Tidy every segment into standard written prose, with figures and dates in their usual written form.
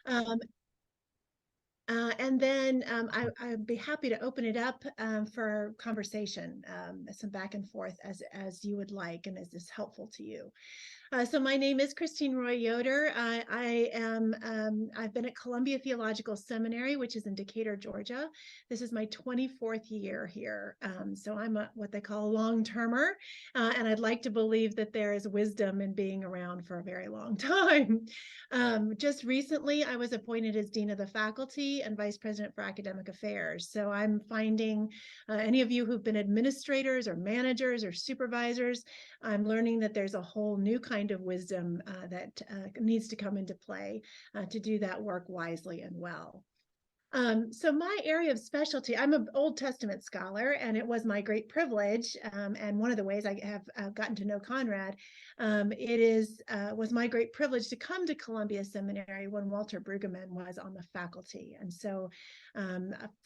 Um, and then I'd be happy to open it up for conversation, some back and forth as you would like and as is helpful to you. So my name is Christine Roy Yoder. I've been at Columbia Theological Seminary, which is in Decatur, Georgia. This is my 24th year here. So I'm what they call a long-termer, and I'd like to believe that there is wisdom in being around for a very long time. Just recently, I was appointed as Dean of the Faculty and Vice President for Academic Affairs. So I'm finding any of you who've been administrators or managers or supervisors, I'm learning that there's a whole new kind of wisdom that needs to come into play to do that work wisely and well. So my area of specialty, I'm an Old Testament scholar, and it was my great privilege. And one of the ways I have gotten to know Conrad, was my great privilege to come to Columbia Seminary when Walter Brueggemann was on the faculty. And so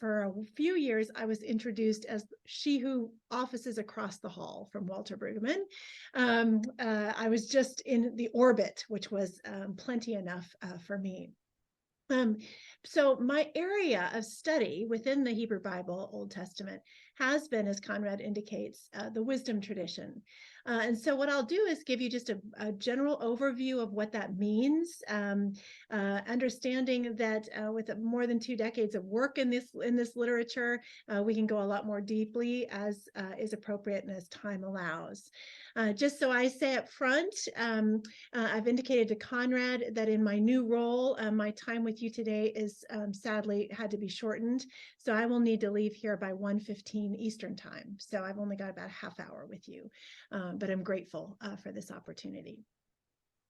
for a few years, I was introduced as she who offices across the hall from Walter Brueggemann. I was just in the orbit, which was plenty enough for me. So my area of study within the Hebrew Bible, Old Testament, has been, as Conrad indicates, the wisdom tradition. And so what I'll do is give you just a general overview of what that means, understanding that with more than 2 decades of work in this literature, we can go a lot more deeply as is appropriate and as time allows. Just so I say up front, I've indicated to Conrad that in my new role, my time with you today is sadly had to be shortened. So I will need to leave here by 1:15 Eastern time. So I've only got about a half hour with you, but I'm grateful for this opportunity.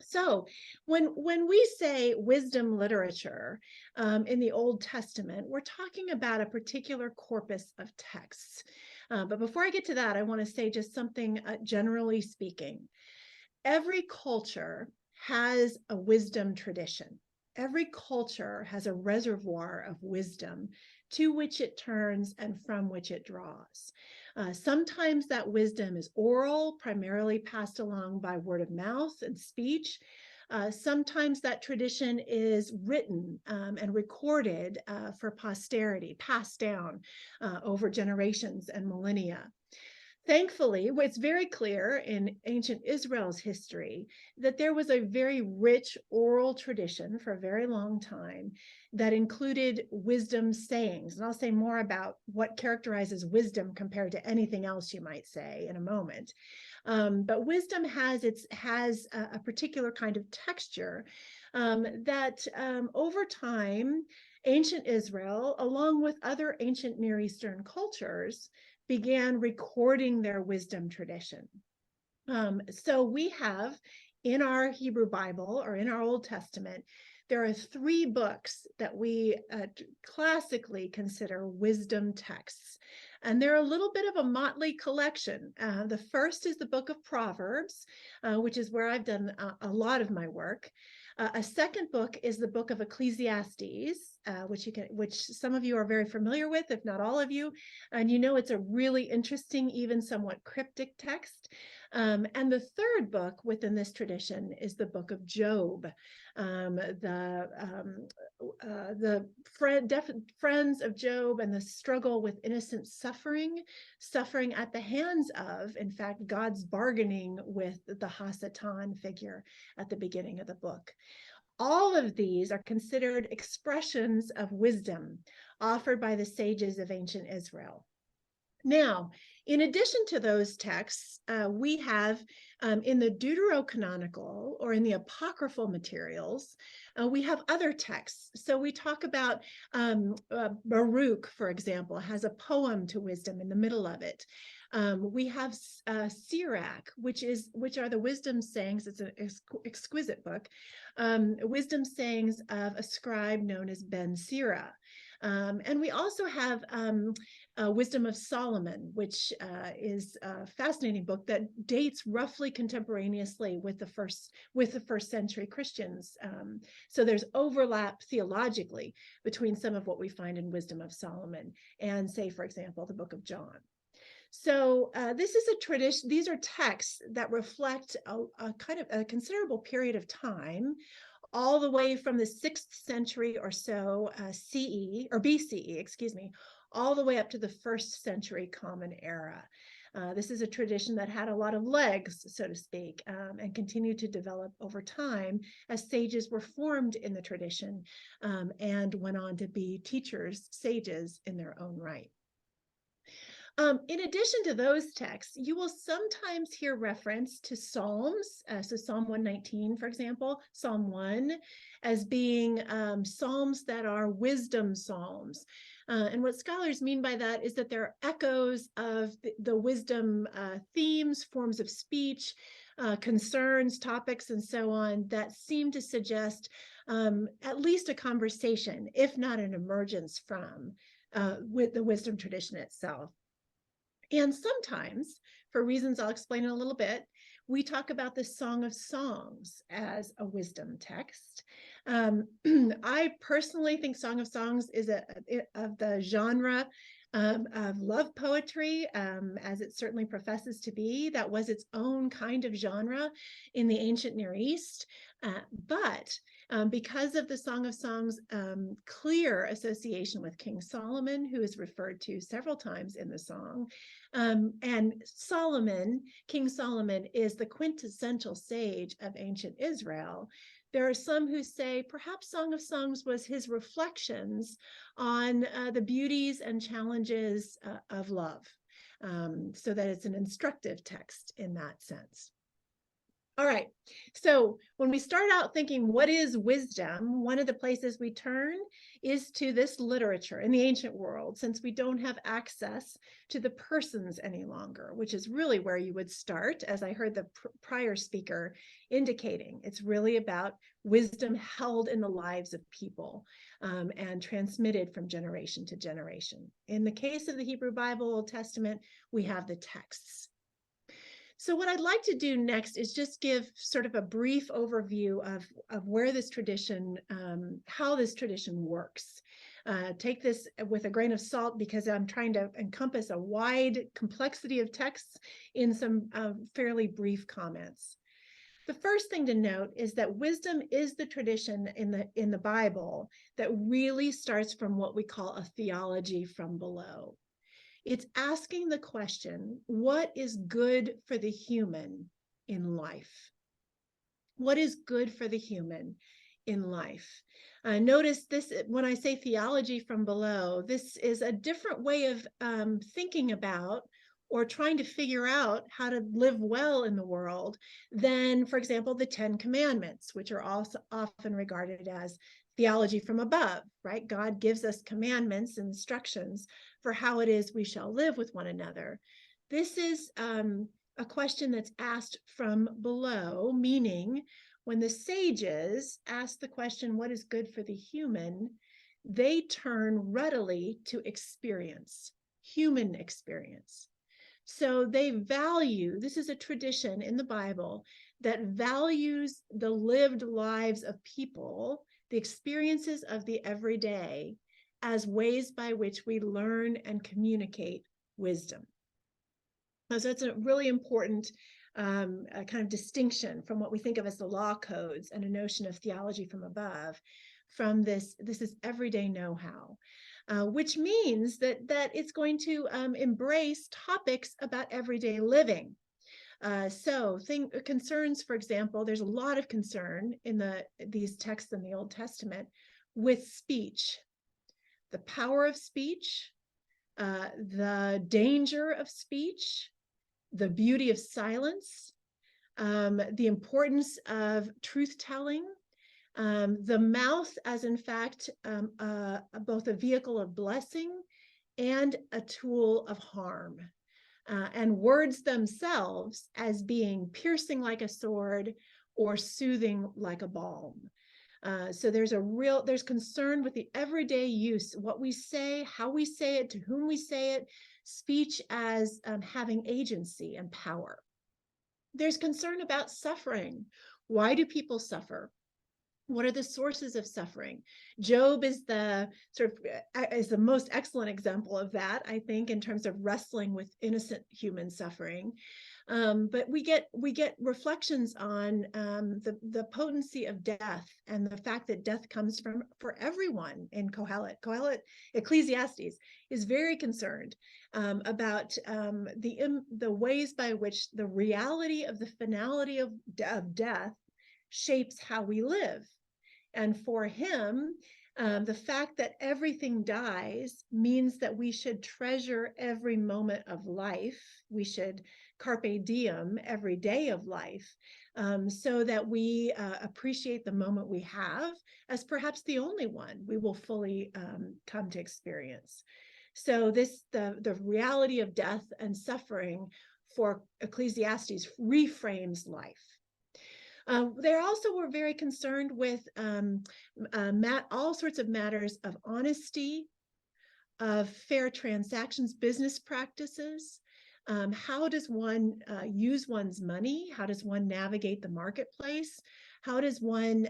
So when we say wisdom literature in the Old Testament, we're talking about a particular corpus of texts. But before I get to that, I want to say just something generally speaking. Every culture has a wisdom tradition. Every culture has a reservoir of wisdom to which it turns and from which it draws. Sometimes that wisdom is oral, primarily passed along by word of mouth and speech. Sometimes that tradition is written and recorded for posterity, passed down over generations and millennia. Thankfully, it's very clear in ancient Israel's history that there was a very rich oral tradition for a very long time that included wisdom sayings. And I'll say more about what characterizes wisdom compared to anything else you might say in a moment. But wisdom has a particular kind of texture that over time, ancient Israel, along with other ancient Near Eastern cultures, began recording their wisdom tradition. So we have in our Hebrew Bible or in our Old Testament, there are 3 books that we classically consider wisdom texts. And they're a little bit of a motley collection. The first is the book of Proverbs, which is where I've done a lot of my work. A second book is the book of Ecclesiastes, which some of you are very familiar with, if not all of you. And you know it's a really interesting, even somewhat cryptic text. And the third book within this tradition is the book of Job. The friends of Job and the struggle with innocent suffering at the hands of, in fact, God's bargaining with the Hasatan figure at the beginning of the book. All of these are considered expressions of wisdom offered by the sages of ancient Israel. Now, in addition to those texts, we have in the deuterocanonical or in the apocryphal materials, we have other texts. So we talk about Baruch, for example, has a poem to wisdom in the middle of it. We have Sirach, which are the wisdom sayings. It's an exquisite book. Wisdom sayings of a scribe known as Ben Sira. And we also have Wisdom of Solomon, which is a fascinating book that dates roughly contemporaneously with the first century Christians. So there's overlap theologically between some of what we find in Wisdom of Solomon and, say, for example, the book of John. So this is a tradition. These are texts that reflect a kind of a considerable period of time all the way from the 6th century or so CE or BCE, excuse me, all the way up to the 1st century Common Era. This is a tradition that had a lot of legs, so to speak, and continued to develop over time as sages were formed in the tradition and went on to be teachers, sages in their own right. In addition to those texts, you will sometimes hear reference to Psalms. So Psalm 119, for example, Psalm 1, as being Psalms that are wisdom Psalms. And what scholars mean by that is that they're echoes of the wisdom themes, forms of speech, concerns, topics, and so on that seem to suggest at least a conversation, if not an emergence from with the wisdom tradition itself. And sometimes, for reasons I'll explain in a little bit, we talk about the Song of Songs as a wisdom text. I personally think Song of Songs is of the genre of love poetry, as it certainly professes to be. That was its own kind of genre in the ancient Near East. But because of the Song of Songs' clear association with King Solomon, who is referred to several times in the song, and Solomon, King Solomon, is the quintessential sage of ancient Israel. There are some who say perhaps Song of Songs was his reflections on the beauties and challenges of love, so that it's an instructive text in that sense. All right, so when we start out thinking, what is wisdom? One of the places we turn is to this literature in the ancient world, since we don't have access to the persons any longer, which is really where you would start, as I heard the prior speaker indicating. It's really about wisdom held in the lives of people and transmitted from generation to generation. In the case of the Hebrew Bible, Old Testament, we have the texts. So what I'd like to do next is just give sort of a brief overview of where this tradition, how this tradition works. Take this with a grain of salt because I'm trying to encompass a wide complexity of texts in some fairly brief comments. The first thing to note is that wisdom is the tradition in the Bible that really starts from what we call a theology from below. It's asking the question, what is good for the human in life? What is good for the human in life? Notice this, when I say theology from below, this is a different way of thinking about or trying to figure out how to live well in the world than, for example, the 10 Commandments, which are also often regarded as theology from above, right? God gives us commandments and instructions for how it is we shall live with one another. This is a question that's asked from below, meaning when the sages ask the question, what is good for the human, they turn readily to experience, human experience. So they value, this is a tradition in the Bible that values the lived lives of people, the experiences of the everyday, as ways by which we learn and communicate wisdom. So that's a really important kind of distinction from what we think of as the law codes and a notion of theology from above, from this is everyday know-how. Which means that it's going to embrace topics about everyday living. Concerns, for example, there's a lot of concern in these texts in the Old Testament with speech, the power of speech, the danger of speech, the beauty of silence, the importance of truth-telling, the mouth as, in fact, both a vehicle of blessing and a tool of harm, and words themselves as being piercing like a sword or soothing like a balm. So there's concern with the everyday use, what we say, how we say it, to whom we say it, speech as having agency and power. There's concern about suffering. Why do people suffer? What are the sources of suffering? Job is the most excellent example of that, I think, in terms of wrestling with innocent human suffering. But we get reflections on the potency of death and the fact that death comes for everyone in Kohelet. Ecclesiastes is very concerned about the ways by which the reality of the finality of death shapes how we live. And for him, the fact that everything dies means that we should treasure every moment of life. We should carpe diem every day of life, so that we appreciate the moment we have as perhaps the only one we will fully come to experience. So the reality of death and suffering for Ecclesiastes reframes life. They also were very concerned with all sorts of matters of honesty, of fair transactions, business practices. How does one use one's money? How does one navigate the marketplace? How does one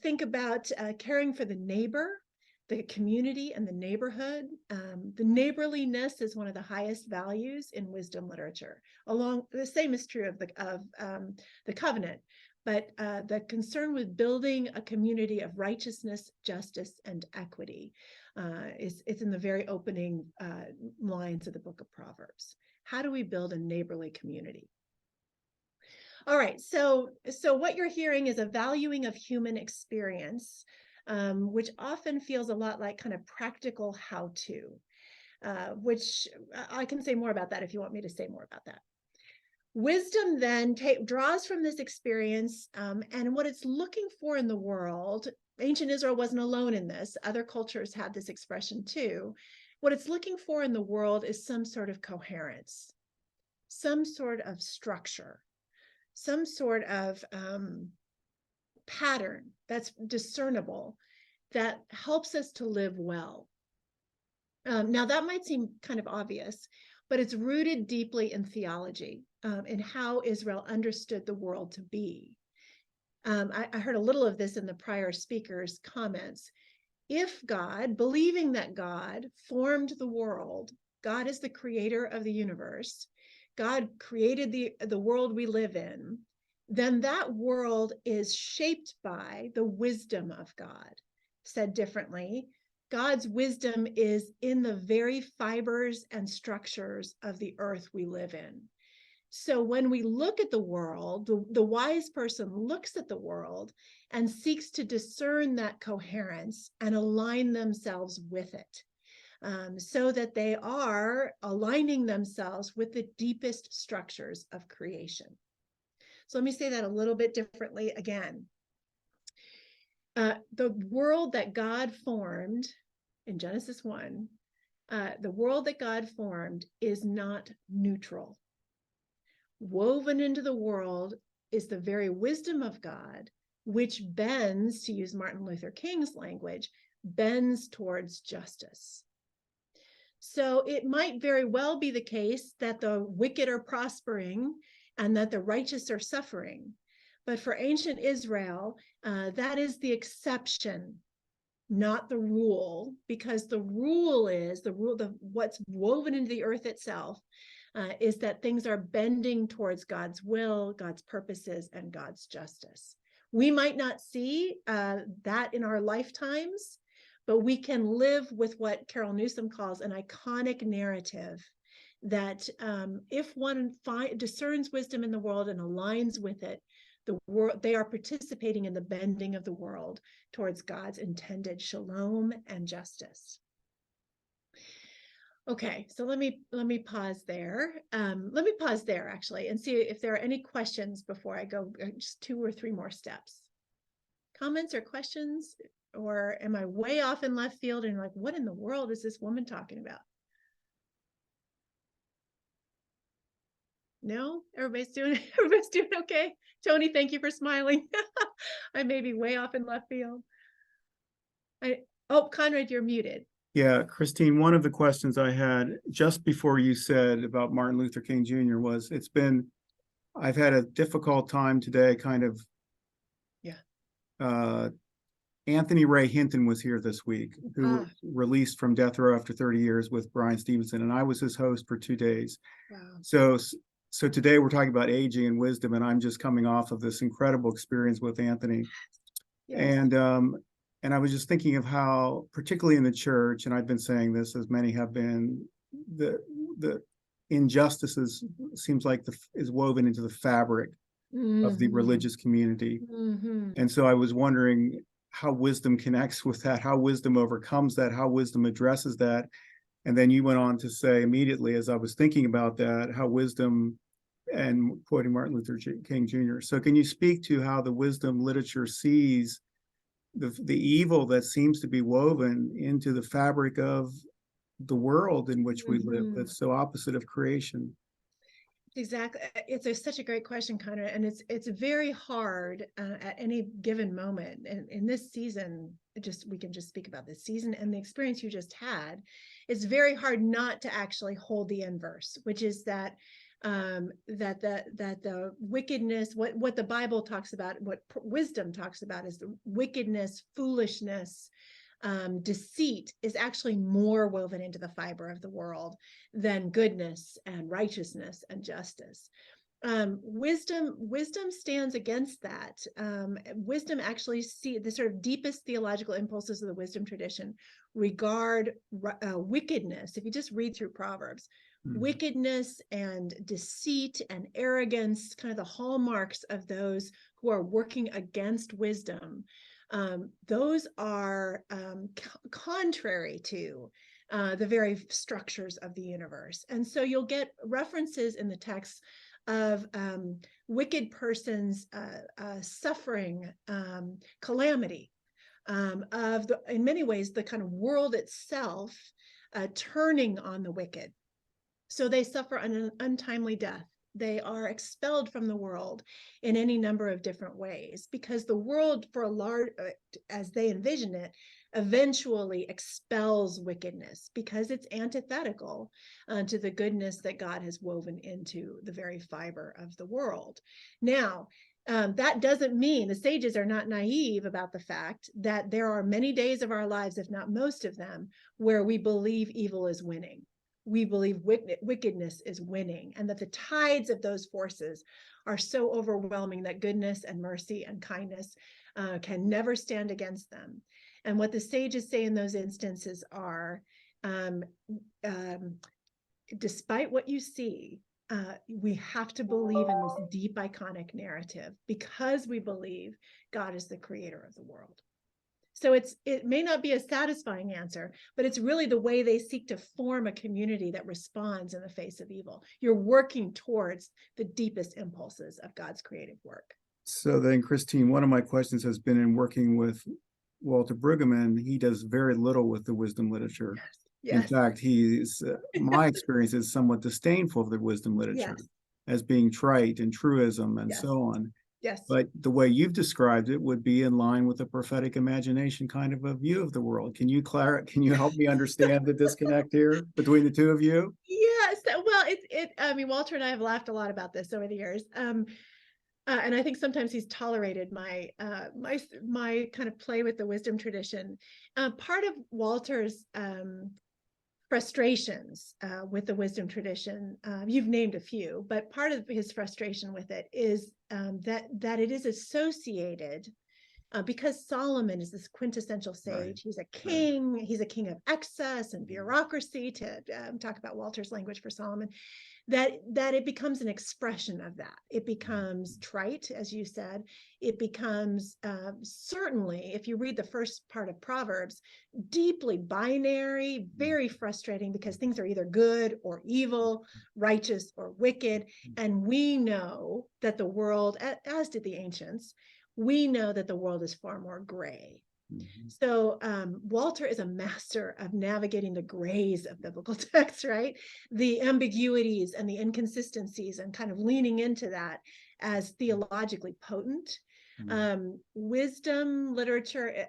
think about caring for the neighbor, the community, and the neighborhood? The neighborliness is one of the highest values in wisdom literature. The same is true of the covenant, but the concern with building a community of righteousness, justice, and equity it's in the very opening lines of the book of Proverbs. How do we build a neighborly community? All right, so what you're hearing is a valuing of human experience, which often feels a lot like kind of practical how-to, which I can say more about that if you want me to say more about that. Wisdom then draws from this experience and what it's looking for in the world. Ancient Israel wasn't alone in this. Other cultures had this expression too. What it's looking for in the world is some sort of coherence, some sort of structure, some sort of pattern that's discernible, that helps us to live well. Now, that might seem kind of obvious, but it's rooted deeply in theology, in how Israel understood the world to be. I heard a little of this in the prior speaker's comments. If God, believing that God formed the world, God is the creator of the universe, God created the world we live in, then that world is shaped by the wisdom of God. Said differently, God's wisdom is in the very fibers and structures of the earth we live in. So when we look at the world, the wise person looks at the world and seeks to discern that coherence and align themselves with it, so that they are aligning themselves with the deepest structures of creation. So let me say that a little bit differently again. The world that God formed in Genesis 1, the world that God formed is not neutral. Woven into the world is the very wisdom of God, which bends, to use Martin Luther King's language, bends towards justice. So it might very well be the case that the wicked are prospering and that the righteous are suffering. But for ancient Israel, that is the exception, not the rule, because the rule is what's woven into the earth itself is that things are bending towards God's will, God's purposes, and God's justice. We might not see that in our lifetimes, but we can live with what Carol Newsom calls an iconic narrative that if one discerns wisdom in the world and aligns with it, they are participating in the bending of the world towards God's intended shalom and justice. Okay, so let me pause there. Let me pause there actually and see if there are any questions before I go just 2 or 3 more steps. Comments or questions? Or am I way off in left field and like, what in the world is this woman talking about? No, everybody's doing okay. Tony, thank you for smiling. I may be way off in left field. Oh, Conrad, you're muted. Yeah, Christine, one of the questions I had just before you said about Martin Luther King Jr. was, I've had a difficult time today kind of Anthony Ray Hinton was here this week, who Ah, was released from death row after 30 years with Brian Stevenson, and I was his host for 2 days. wow. So today we're talking about aging and wisdom, and I'm just coming off of this incredible experience with Anthony. Yes. And I was just thinking of how, particularly in the church, and I've been saying this as many have been, the injustices seems like is woven into the fabric of the Mhm. religious community. Mhm. And so I was wondering how wisdom connects with that, how wisdom overcomes that, how wisdom addresses that. And then you went on to say immediately, as I was thinking about that, how wisdom, and quoting Martin Luther King Jr. So can you speak to how the wisdom literature sees the evil that seems to be woven into the fabric of the world in which we live, Mhm. that's so opposite of creation? Exactly. Such a great question, Connor, and it's very hard at any given moment. And in this season, we can just speak about this season and the experience you just had. It's very hard not to actually hold the inverse, which is that the wickedness, what the Bible talks about, what wisdom talks about, is the wickedness, foolishness, deceit is actually more woven into the fiber of the world than goodness and righteousness and justice. Wisdom stands against that. Wisdom actually see the sort of deepest theological impulses of the wisdom tradition regard wickedness. If you just read through Proverbs, wickedness and deceit and arrogance, kind of the hallmarks of those who are working against wisdom, those are contrary to the very structures of the universe. And so you'll get references in the text of wicked persons suffering calamity, in many ways, the kind of world itself turning on the wicked. So they suffer an untimely death. They are expelled from the world in any number of different ways, because the world, for a large, as they envision it, eventually expels wickedness because it's antithetical to the goodness that God has woven into the very fiber of the world. Now, that doesn't mean the sages are not naive about the fact that there are many days of our lives, if not most of them, where we believe evil is winning. We believe wickedness is winning, and that the tides of those forces are so overwhelming that goodness and mercy and kindness can never stand against them. And what the sages say in those instances are, um, um, despite what you see, we have to believe in this deep iconic narrative because we believe God is the creator of the world. So it may not be a satisfying answer, but it's really the way they seek to form a community that responds in the face of evil. You're working towards the deepest impulses of God's creative work. So then, Christine, one of my questions has been, in working with Walter Brueggemann, he does very little with the wisdom literature. In Yes. fact, my experience is somewhat disdainful of the wisdom literature Yes. as being trite and truism and Yes. so on. Yes. But the way you've described it would be in line with a prophetic imagination kind of a view of the world. Can you help me understand the disconnect here between the two of you? Yes. Well, I mean, Walter and I have laughed a lot about this over the years. And I think sometimes he's tolerated my kind of play with the wisdom tradition. Part of Walter's frustrations with the wisdom tradition, you've named a few, but part of his frustration with it is that it is associated, because Solomon is this quintessential sage. Right. He's a king. Right. He's a king of excess and bureaucracy, to talk about Walter's language for Solomon, that it becomes an expression of that. It becomes trite, as you said. It becomes, certainly, if you read the first part of Proverbs, deeply binary, very frustrating, because things are either good or evil, righteous or wicked. And we know that the world, as did the ancients, we know that the world is far more gray. So Walter is a master of navigating the grays of biblical texts, right? The ambiguities and the inconsistencies, and kind of leaning into that as theologically potent. Wisdom literature,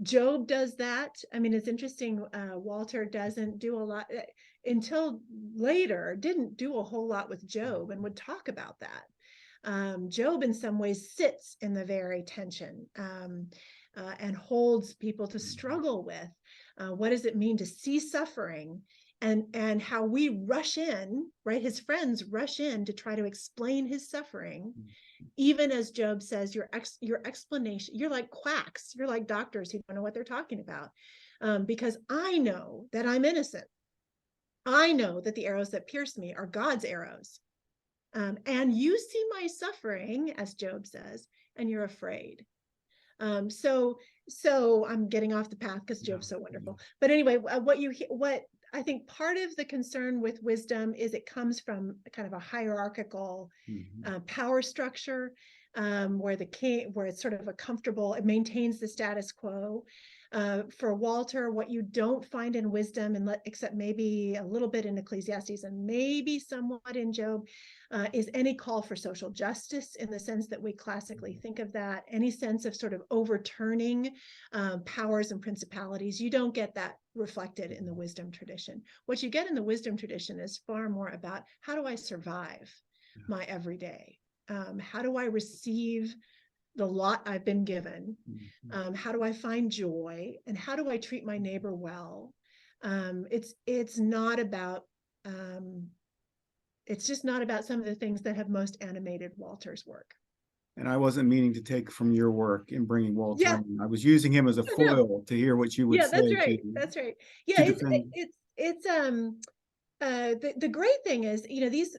Job does that. I mean, it's interesting. Walter doesn't do a lot until later, didn't do a whole lot with Job, and would talk about that. Job in some ways sits in the very tension, and holds people to struggle with what does it mean to see suffering, and how we rush in, right? His friends rush in to try to explain his suffering, even as Job says, your explanation, you're like quacks, you're like doctors who don't know what they're talking about, because I know that I'm innocent. I know that the arrows that pierce me are God's arrows. And you see my suffering, as Job says, and you're afraid. So I'm getting off the path because Job's so wonderful. But anyway, what I think part of the concern with wisdom is it comes from kind of a hierarchical power structure, where it's sort of a comfortable, it maintains the status quo. For Walter, what you don't find in wisdom, except maybe a little bit in Ecclesiastes and maybe somewhat in Job, is any call for social justice in the sense that we classically think of that, any sense of sort of overturning powers and principalities. You don't get that reflected in the wisdom tradition. What you get in the wisdom tradition is far more about, how do I survive my everyday? How do I receive the lot I've been given? How do I find joy? And how do I treat my neighbor well? It's not about, it's just not about some of the things that have most animated Walter's work. And I wasn't meaning to take from your work in bringing Walter Yeah. in. I was using him as a foil to hear what you would Yeah, say. that's right. That's right. Yeah, it's the great thing is,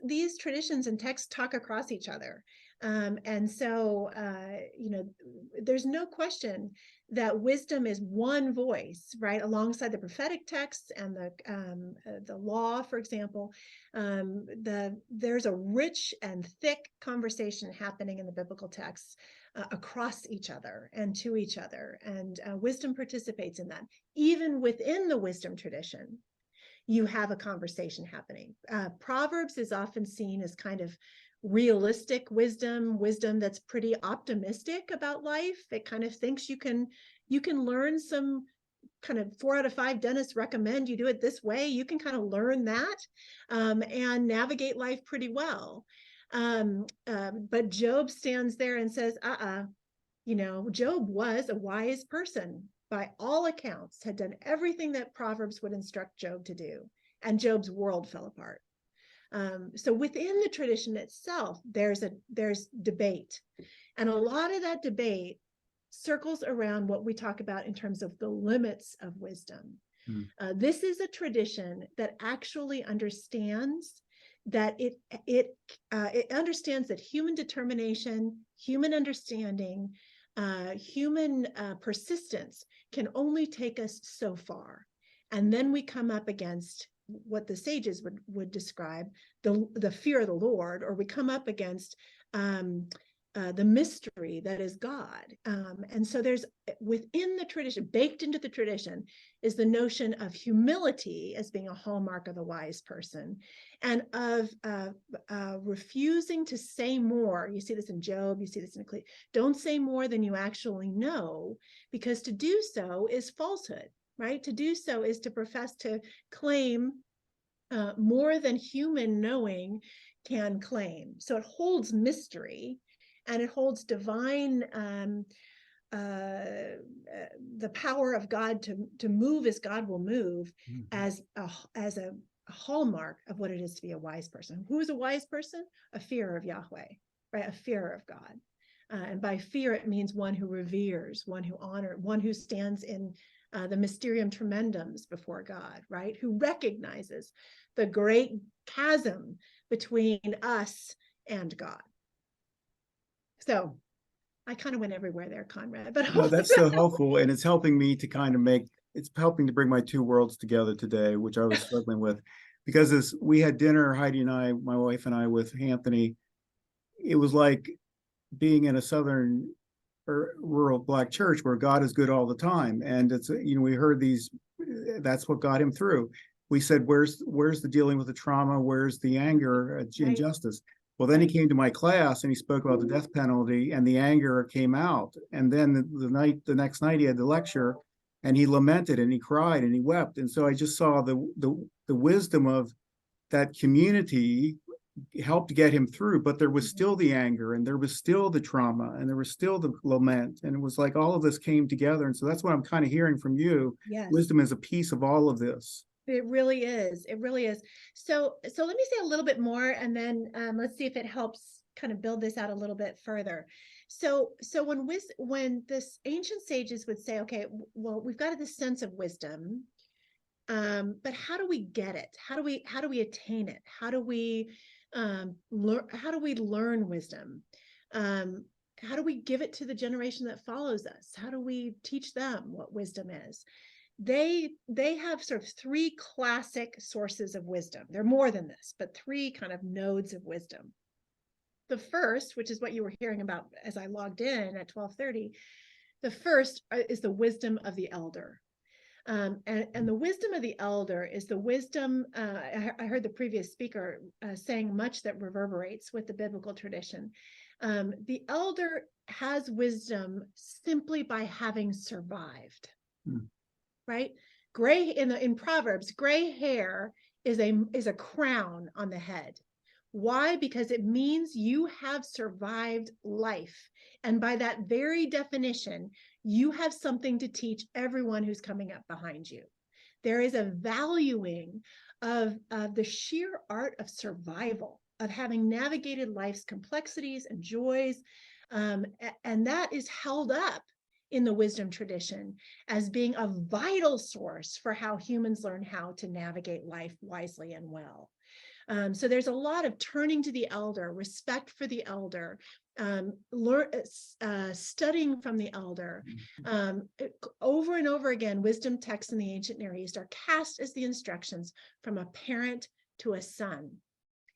these traditions and texts talk across each other. And so, there's no question that wisdom is one voice, right, alongside the prophetic texts and the law, for example. There's a rich and thick conversation happening in the biblical texts across each other and to each other, and wisdom participates in that. Even within the wisdom tradition, you have a conversation happening. Proverbs is often seen as kind of realistic wisdom that's pretty optimistic about life. It kind of thinks you can learn some kind of 4 out of 5 dentists recommend you do it this way. You can kind of learn that and navigate life pretty well. But Job stands there and says, Job was a wise person. By all accounts, had done everything that Proverbs would instruct Job to do, and Job's world fell apart. So within the tradition itself, there's debate, and a lot of that debate circles around what we talk about in terms of the limits of wisdom. This is a tradition that actually understands that it understands that human determination, human understanding, human persistence can only take us so far. And then we come up against what the sages would describe the fear of the Lord, or we come up against the mystery that is God. And so there's, within the tradition, baked into the tradition, is the notion of humility as being a hallmark of the wise person, and of refusing to say more. You see this in Job, you see this in Ecclesiastes. Don't say more than you actually know, because to do so is falsehood, right? To do so is to profess to claim more than human knowing can claim. So it holds mystery, and it holds divine, the power of God to move as God will move, as a hallmark of what it is to be a wise person. Who is a wise person? A fearer of Yahweh, right? A fearer of God. And by fear, it means one who reveres, one who honors, one who stands in the mysterium tremendums before God, right? Who recognizes the great chasm between us and God. So I kind of went everywhere there, Conrad, but no, that's so helpful. And it's helping me to kind of it's helping to bring my two worlds together today, which I was struggling with. Because as we had dinner, Heidi and I, my wife and I, with Anthony, it was like being in a southern or rural Black church where God is good all the time. And it's, we heard that's what got him through. We said, where's the dealing with the trauma? Where's the anger, injustice? Well, then he came to my class and he spoke about the death penalty, and the anger came out. And then the next night he had the lecture, and he lamented and he cried and he wept. And so I just saw the wisdom of that community helped get him through, but there was still the anger, and there was still the trauma, and there was still the lament, and it was like all of this came together. And so that's what I'm kind of hearing from you. Yes. Wisdom is a piece of all of this. It really is. It really is. So let me say a little bit more, and then let's see if it helps kind of build this out a little bit further. So when this ancient sages would say, okay, well, we've got this sense of wisdom, but how do we get it? How do we attain it? How do we learn wisdom? How do we give it to the generation that follows us? How do we teach them what wisdom is? They have sort of three classic sources of wisdom. They're more than this, but three kind of nodes of wisdom. The first, which is what you were hearing about as I logged in at 12:30, the first is the wisdom of the elder. And the wisdom of the elder is the wisdom, I heard the previous speaker saying much that reverberates with the biblical tradition. The elder has wisdom simply by having survived. Right? Gray in Proverbs, gray hair is a crown on the head. Why? Because it means you have survived life. And by that very definition, you have something to teach everyone who's coming up behind you. There is a valuing of the sheer art of survival, of having navigated life's complexities and joys. And that is held up in the wisdom tradition as being a vital source for how humans learn how to navigate life wisely and well. So there's a lot of turning to the elder, respect for the elder, studying from the elder. Over and over again, wisdom texts in the ancient Near East are cast as the instructions from a parent to a son,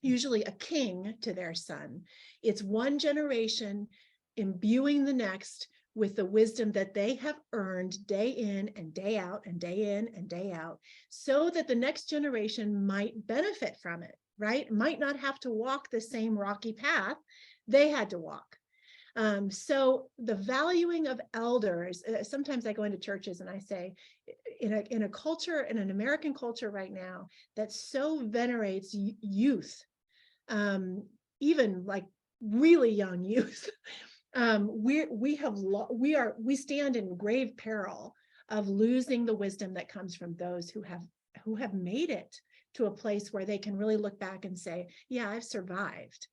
usually a king to their son. It's one generation imbuing the next with the wisdom that they have earned day in and day out and day in and day out, so that the next generation might benefit from it, right? Might not have to walk the same rocky path they had to walk. So the valuing of elders, sometimes I go into churches and I say, in a culture, in an American culture right now, that so venerates youth, even like really young youth, we stand in grave peril of losing the wisdom that comes from those who have made it to a place where they can really look back and say, yeah, I've survived.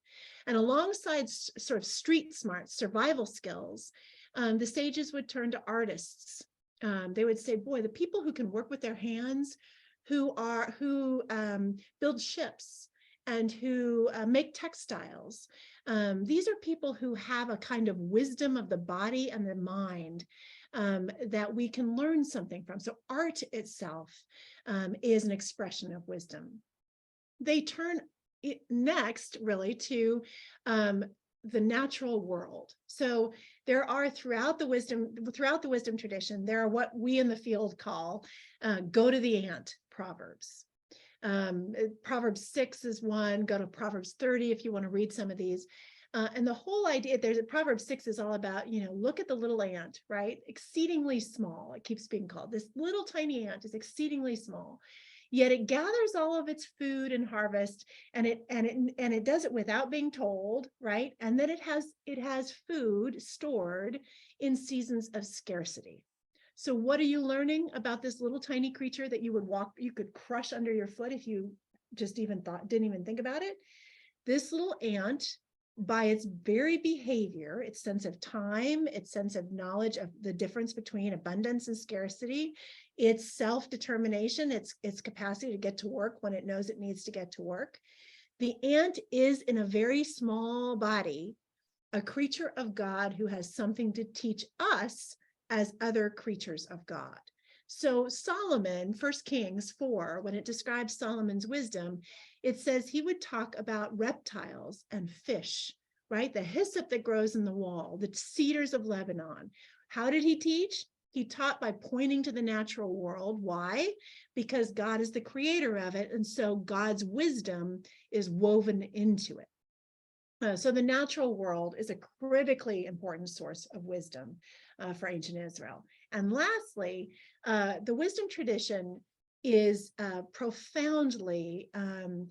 And alongside sort of street smart survival skills, the sages would turn to artists. They would say, boy, the people who can work with their hands, who build ships and who make textiles, these are people who have a kind of wisdom of the body and the mind that we can learn something from. So art itself is an expression of wisdom. They turn next really to the natural world. So there are throughout the wisdom tradition, there are what we in the field call go to the ant proverbs. Proverbs 6 is one. Go to Proverbs 30 if you want to read some of these. And the whole idea, Proverbs 6 is all about, look at the little ant, right? Exceedingly small, it keeps being called. This little tiny ant is exceedingly small, yet it gathers all of its food and harvest, and it does it without being told, right? And then it has food stored in seasons of scarcity. So what are you learning about this little tiny creature that you could crush under your foot if you just didn't even think about it? This little ant, by its very behavior, its sense of time, its sense of knowledge of the difference between abundance and scarcity, its self-determination, its capacity to get to work when it knows it needs to get to work. The ant is, in a very small body, a creature of God who has something to teach us as other creatures of God. So Solomon, 1 Kings 4, when it describes Solomon's wisdom, it says he would talk about reptiles and fish, right? The hyssop that grows in the wall, the cedars of Lebanon. How did he teach? He taught by pointing to the natural world. Why? Because God is the creator of it, and so God's wisdom is woven into it. So the natural world is a critically important source of wisdom for ancient Israel. And lastly, the wisdom tradition is profoundly and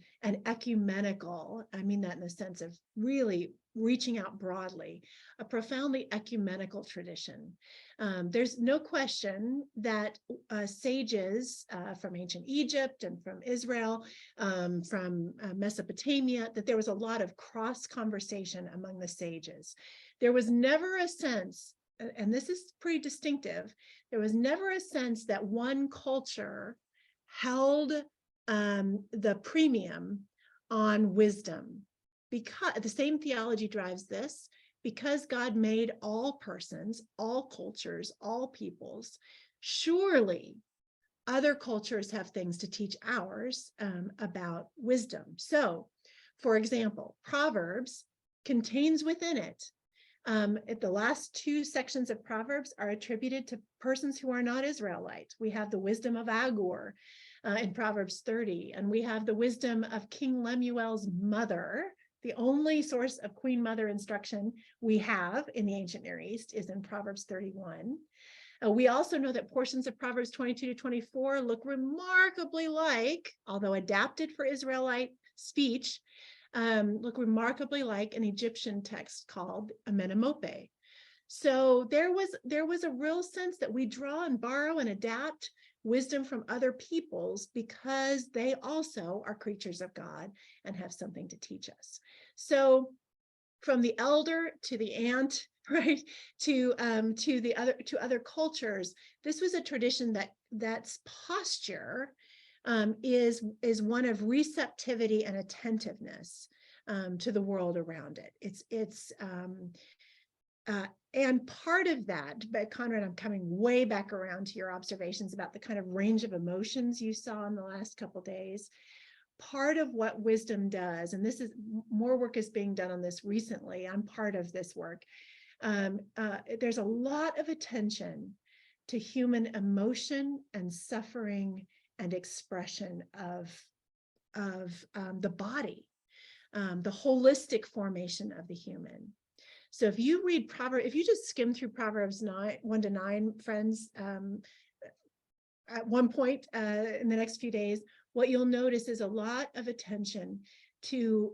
ecumenical. I mean that in the sense of really reaching out broadly, a profoundly ecumenical tradition. There's no question that sages from ancient Egypt and from Israel, from Mesopotamia, that there was a lot of cross conversation among the sages. There was never a sense, and this is pretty distinctive, there was never a sense that one culture held the premium on wisdom, because the same theology drives this. Because God made all persons, all cultures, all peoples, surely other cultures have things to teach ours about wisdom. So, for example, Proverbs contains within it, the last two sections of Proverbs are attributed to persons who are not Israelites. We have the wisdom of Agur in Proverbs 30, and we have the wisdom of King Lemuel's mother. The only source of Queen Mother instruction we have in the ancient Near East is in Proverbs 31. We also know that portions of Proverbs 22 to 24 look remarkably like, although adapted for Israelite speech, look remarkably like an Egyptian text called Amenemope. So there was a real sense that we draw and borrow and adapt wisdom from other peoples because they also are creatures of God and have something to teach us. So from the elder to the ant, right, to other cultures, this was a tradition that's posture is one of receptivity and attentiveness to the world around it. And part of that, but Conrad, I'm coming way back around to your observations about the kind of range of emotions you saw in the last couple of days. Part of what wisdom does, and this is more work is being done on this recently, I'm part of this work. There's a lot of attention to human emotion and suffering and expression of the body, the holistic formation of the human. So if you read Proverbs, if you just skim through Proverbs 1 to 9, friends, at one point in the next few days, what you'll notice is a lot of attention to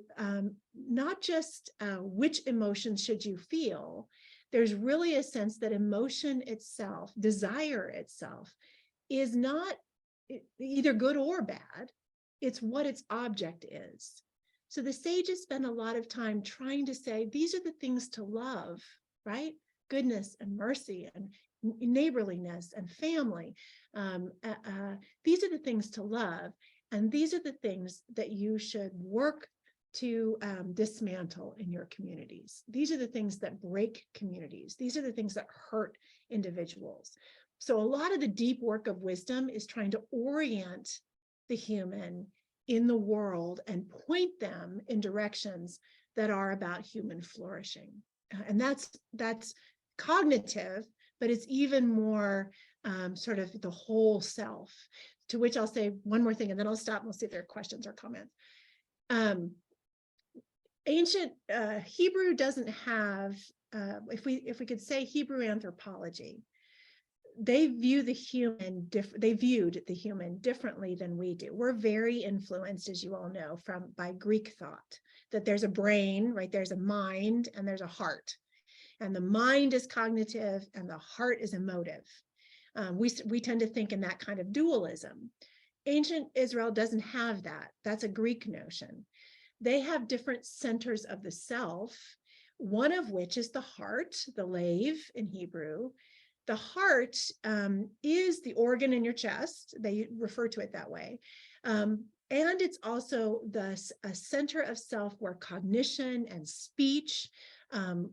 not just which emotions should you feel. There's really a sense that emotion itself, desire itself, is not either good or bad. It's what its object is. So the sages spend a lot of time trying to say, these are the things to love, right? Goodness and mercy and neighborliness and family. These are the things to love. And these are the things that you should work to dismantle in your communities. These are the things that break communities. These are the things that hurt individuals. So a lot of the deep work of wisdom is trying to orient the human in the world and point them in directions that are about human flourishing. And that's cognitive, but it's even more sort of the whole self, to which I'll say one more thing and then I'll stop and we'll see if there are questions or comments. Ancient Hebrew doesn't have, if we could say Hebrew anthropology, they viewed the human differently than we do. We're very influenced, as you all know, by Greek thought, that there's a brain, right? There's a mind and there's a heart. And the mind is cognitive and the heart is emotive. We tend to think in that kind of dualism. Ancient Israel doesn't have that. That's a Greek notion. They have different centers of the self, one of which is the heart, the lave in Hebrew. The heart is the organ in your chest. They refer to it that way. And it's also a center of self where cognition and speech,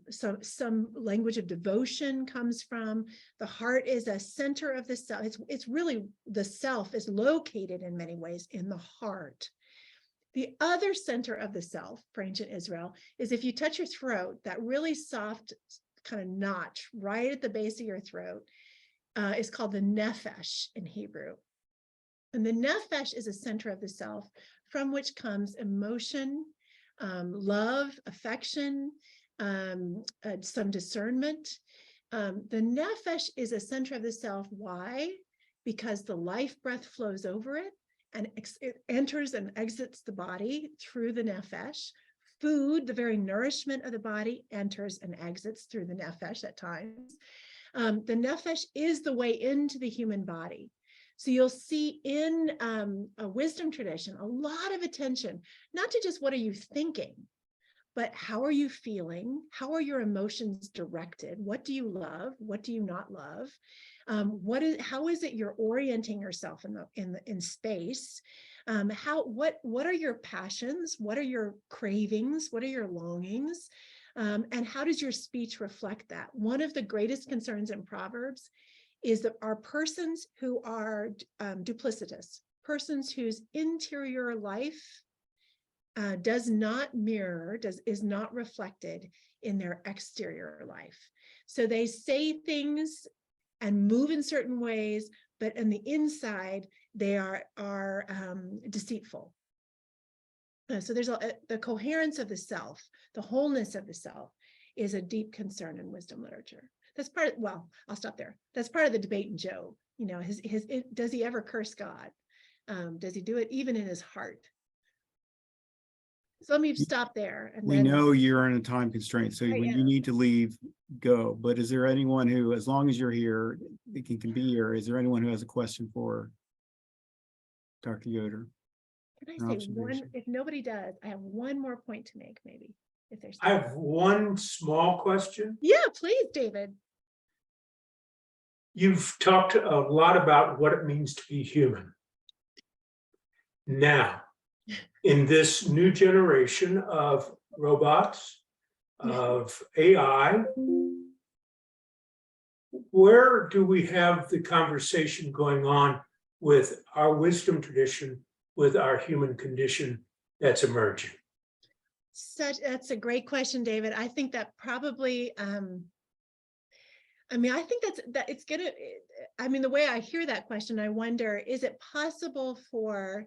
some language of devotion comes from. The heart is a center of the self. It's really, the self is located in many ways in the heart. The other center of the self for ancient Israel is if you touch your throat, that really soft kind of notch right at the base of your throat is called the nephesh in Hebrew. And the nephesh is a center of the self from which comes emotion, love, affection, some discernment. The nephesh is a center of the self. Why? because the life breath flows over it and it enters and exits the body through the nefesh. Food, the very nourishment of the body, enters and exits through the nefesh at times. The nefesh is the way into the human body. So you'll see in a wisdom tradition, a lot of attention, not to just what are you thinking, but how are you feeling? How are your emotions directed? What do you love? What do you not love? How is it you're orienting yourself in space? What are your passions? What are your cravings? What are your longings? And how does your speech reflect that? One of the greatest concerns in Proverbs is that are persons who are duplicitous, persons whose interior life does not mirror, is not reflected in their exterior life. So they say things and move in certain ways, but on the inside, they are deceitful. So there's the coherence of the self, the wholeness of the self is a deep concern in wisdom literature. That's part of, well, I'll stop there. That's part of the debate in Job. You know, does he ever curse God? Does he do it even in his heart? So let me stop there. And we know you're in a time constraint, so when you need to leave, go. But is there anyone who, as long as you're here, can be here, is there anyone who has a question for Dr. Yoder? Can I say one? If nobody does, I have one more point to make, maybe. If there's I have one small question. Yeah, please, David. You've talked a lot about what it means to be human. Now, in this new generation of robots, of AI, where do we have the conversation going on with our wisdom tradition, with our human condition that's emerging? That's a great question, David. I think that probably, I mean, I think that it's gonna, I mean, the way I hear that question, I wonder, is it possible for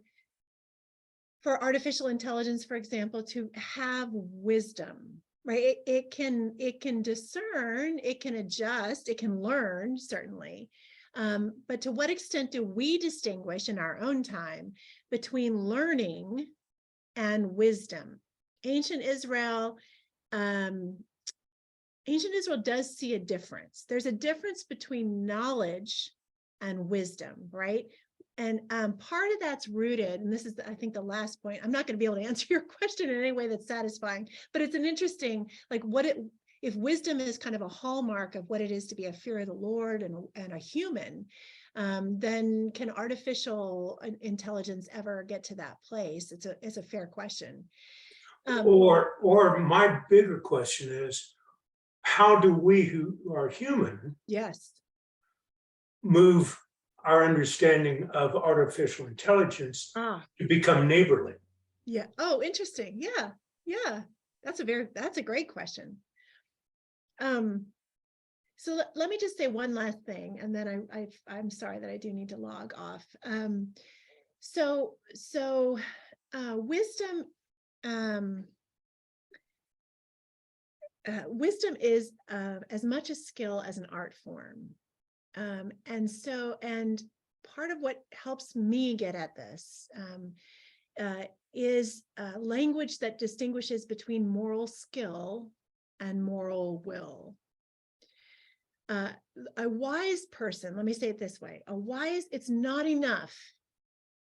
artificial intelligence, for example, to have wisdom, right? It can discern, it can adjust, it can learn, certainly. But to what extent do we distinguish in our own time between learning and wisdom? Ancient Israel does see a difference. There's a difference between knowledge and wisdom, right? And part of that's rooted, and this is, I think, the last point. I'm not going to be able to answer your question in any way that's satisfying, but it's an interesting, like, if wisdom is kind of a hallmark of what it is to be a fear of the Lord and a human, then can artificial intelligence ever get to that place? It's a fair question. Or my bigger question is, how do we who are human, yes, move our understanding of artificial intelligence to become neighborly? Yeah. Oh, interesting. Yeah. Yeah. That's a great question. So let me just say one last thing, and then I'm sorry that I do need to log off. Wisdom is as much a skill as an art form. And part of what helps me get at this is language that distinguishes between moral skill and moral will. A wise person, let me say it this way, it's not enough.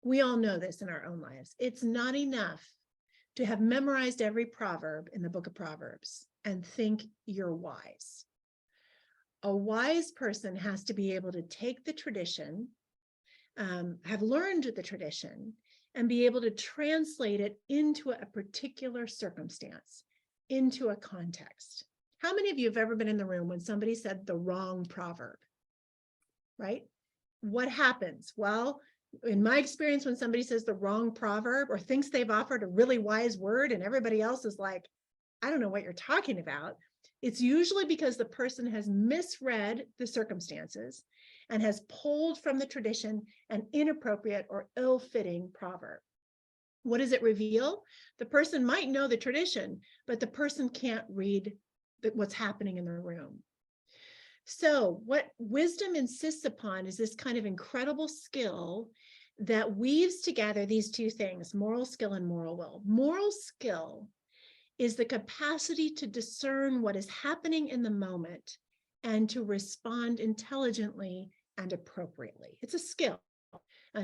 We all know this in our own lives. It's not enough to have memorized every proverb in the book of Proverbs and think you're wise. A wise person has to be able to take the tradition, have learned the tradition, and be able to translate it into a particular circumstance, into a context. How many of you have ever been in the room when somebody said the wrong proverb, right? What happens? Well, in my experience, when somebody says the wrong proverb or thinks they've offered a really wise word and everybody else is like, I don't know what you're talking about, it's usually because the person has misread the circumstances and has pulled from the tradition an inappropriate or ill-fitting proverb. What does it reveal? The person might know the tradition, but the person can't read what's happening in the room. So what wisdom insists upon is this kind of incredible skill that weaves together these two things, moral skill and moral will. Moral skill is the capacity to discern what is happening in the moment and to respond intelligently and appropriately. It's a skill.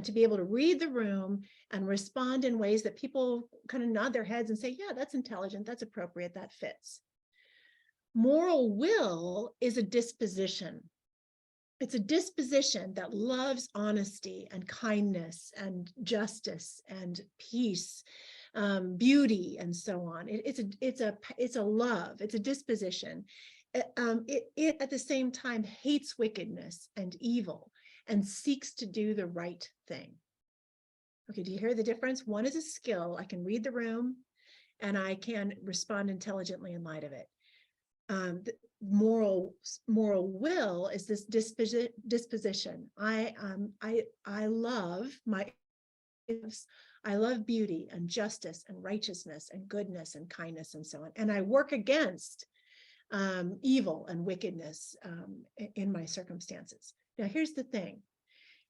To be able to read the room and respond in ways that people kind of nod their heads and say, yeah, that's intelligent, that's appropriate, that fits. Moral will is a disposition. It's a disposition that loves honesty and kindness and justice and peace, beauty, and so on. It's a love. It's a disposition. It at the same time hates wickedness and evil and seeks to do the right thing. Okay, do you hear the difference? One is a skill. I can read the room and I can respond intelligently in light of it. The moral will is this disposition. I love beauty and justice and righteousness and goodness and kindness and so on. And I work against evil and wickedness in my circumstances. Now, here's the thing.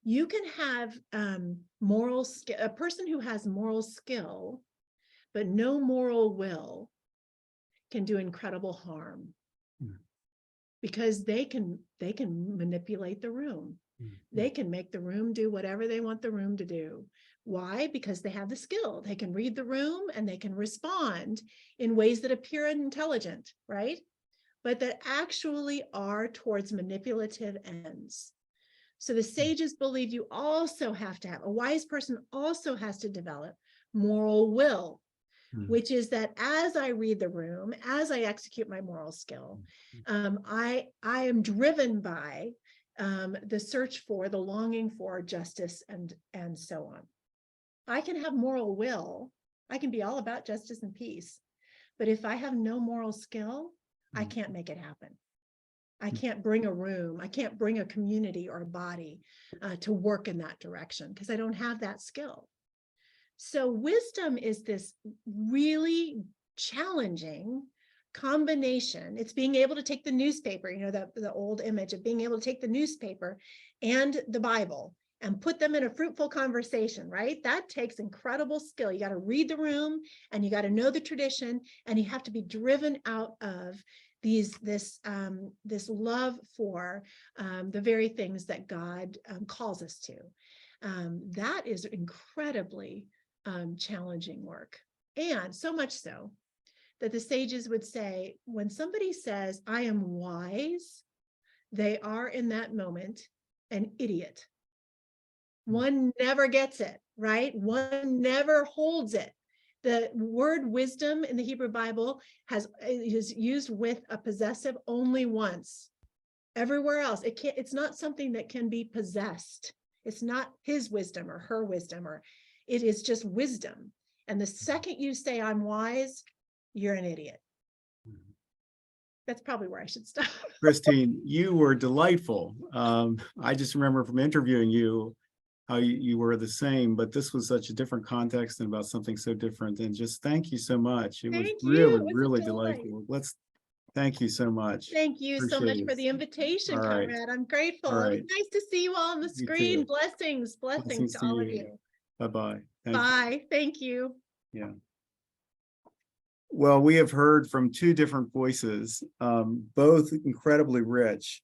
You can have moral skill, a person who has moral skill, but no moral will can do incredible harm because they can manipulate the room. They can make the room do whatever they want the room to do. Why? Because they have the skill. They can read the room and they can respond in ways that appear intelligent, right? But that actually are towards manipulative ends. So the sages believe you also have to have, a wise person also has to develop moral will, which is that as I read the room, as I execute my moral skill, I am driven by the search for, the longing for justice and so on. I can have moral will. I can be all about justice and peace. But if I have no moral skill, I can't make it happen. I can't bring a room. I can't bring a community or a body to work in that direction because I don't have that skill. So wisdom is this really challenging combination. It's being able to take the newspaper, you know, the old image of being able to take the newspaper and the Bible and put them in a fruitful conversation, right? That takes incredible skill. You got to read the room and you got to know the tradition and you have to be driven out of this love for the very things that God calls us to. That is incredibly challenging work. And so much so that the sages would say, when somebody says, I am wise, they are in that moment an idiot. One never gets it, right? One never holds it. The word wisdom in the Hebrew Bible is used with a possessive only once. Everywhere else, it's not something that can be possessed. It's not his wisdom or her wisdom, or it is just wisdom. And the second you say I'm wise, you're an idiot. That's probably where I should stop. Christine, you were delightful. I just remember from interviewing you how you were the same, but this was such a different context and about something so different. And just thank you so much. It was really delightful. Thank you so much. Thank you so much for the invitation, Conrad. I'm grateful. It was nice to see you all on the screen. Blessings to all of you. Bye-bye. Bye. Thank you. Yeah. Well, we have heard from two different voices, both incredibly rich.